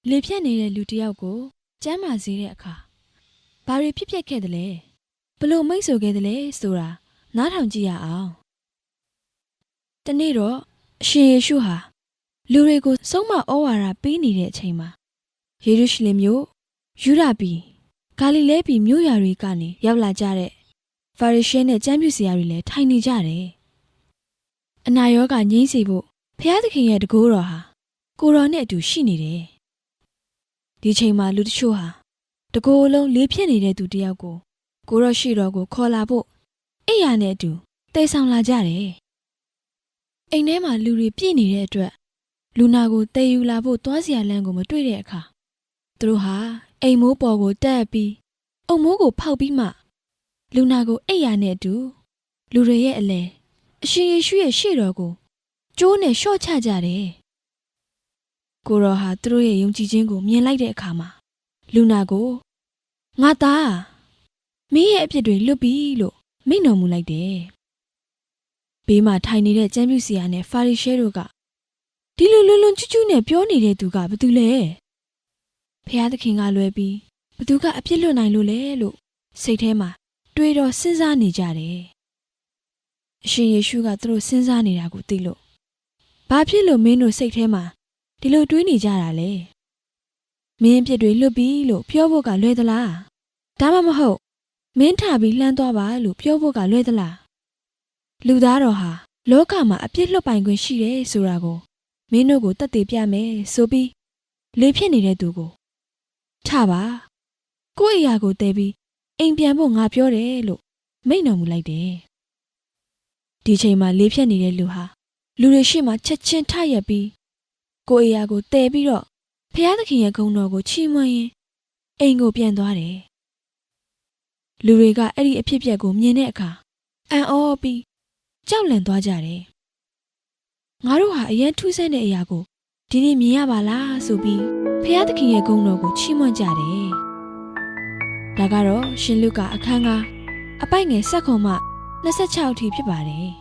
လေဖြတ်နေတဲ့လူတစ်ယောက်ကိုကျမ်းမာစေတဲ့အခါဘာတွေဖြစ်ပျက်ခဲ့သလဲဘလို့မိတ်ဆိုခဲ့သလဲဆိုတာနားထောင်ကြည့်ရအောင်တနေ့တော့အရှင်ယေရှုဟာလူတွေကိုဆုံးမဩဝါဒပေးနေတဲ့အချိန်မှာယေရုရှလင်မြို့ယူဒပြည်ဂါလိလဲပြည်မြို့ရွာတွေကနေရောက်လာကြတဲ့ဖာရိရှဲနဲ့ကျမ်းပြုဆရာတွေလည်းထိုင်နေကြတယ်အနာရောဂါငြိမ်းစေဖို့ဖျားသခင်ရဲ့တကူတော်ဟာကိုတော်နဲ့အတူရှိနေတယ်ဒီချိန်မှာလူတချို့ဟာတကူလုံးလေးဖြစ်နေတဲ့သူတယောက်ကိုကိုတော်ရှိတော်ကိုခေါ်လာဖို့အိယာနဲ့အတူတိတ်ဆောင်လာကြတယ်အိမ်ထဲမှာလူတွေပြည့်နေတဲ့အတွက်လူနာကိုတည်ယူလာဖို့သွားစရာလမ်းကိုမတွေ့တဲ့အခါသူတို့ဟာအိမ်မိုးပေါ်ကိုတက်ပြီးအုံမိုးကိုဖောက်ပြီးမှလူနာကိုအိယာနဲ့အတူလူတွေရဲ့အလဲအရှင်ယေရှုရဲ့ရှေ့တော်ကိုကျိုးနဲ့လျှော့ချကြတယ်ကိုတော်ဟာသူတို့ရဲ့ယုံကြည်ခြင်းကိုမြင်လိုက်တဲ့အခါမှာလူနာကိုငါသားမင်းရဲ့အပြစ်တွေလွတ်ပြီလို့မိန့်တော်မူလိုက်တယ်ဘေးမှာထိုင်နေတဲ့ကျမ်းပြုဆရာနဲ့ဖာရိရှဲတို့ကဒီလိုလွန်းလွန်းကျူးကျူးနဲ့ပြောနေတဲ့သူကဘာတူလဲဖျားသခင်ကလွယ်ပြီးဘသူကအပြစ်လွတ်နိုင်လို့လဲလို့စိတ်ထဲမှာတွေးတော့စဉ်းစားနေကြတယ်အရှင်ယေရှုကသူတို့စဉ်းစားနေတာကိုသိလို့ဘာဖြစ်လို့မင်းတို့စိတ်ထဲမှာဒီလိုတွေးနေကြတာလဲမင်းအပြစ်တွေလွတ်ပြီလို့ပြောဖို့ကလွယ်သလားဒါမှမဟုတ်မင်းထပြီးလှမ်းသွားပါလို့ပြောဖို့ကလွယ်သလားလူသားတော်ဟာလောကမှာအပြစ်လွတ်ပိုင်ခွင့်ရှိတယ်ဆိုတာကိုမင်းတို့ကိုသက်သေပြမယ်ဆိုပြီးလေဖြစ်နေတဲ့သူကိုထပါကိုယ့်အရာကိုတည်ပြီးအိမ်ပြန်ဖို့ငါပြောတယ်လို့မိန့်တော်မူလိုက်တယ်ဒီချိန်မှာလေဖြစ်နေတဲ့လူဟာလူတွေရှေ့မှာချက်ချင်းထရက်ပြီးကိုယ့်အရာကိုတည်ပြီးတော့ဖျားသခင်ရဲ့ဂုဏ်တော်ကိုချီးမွမ်းရင်းအိမ်ကိုပြန်သွားတယ်လူတွေကအဲ့ဒီအဖြစ်အပျက်ကိုမြင်တဲ့အခါအံ့ဩပြီးကြောက်လန့်သွားကြတယ်ငါတို့ဟာအရင်ထူးဆန်းတဲ့အရာကိုဒီနေ့မြင်ရပါလားဆိုပြီးဖျားသခင်ရဲ့ဂုဏ်တော်ကိုချီးမွမ်းကြတယ်ဒါကတော့ရှင်လုကာအခန်းကအပိုက်ငယ်7:26အထိဖြစ်ပါတယ်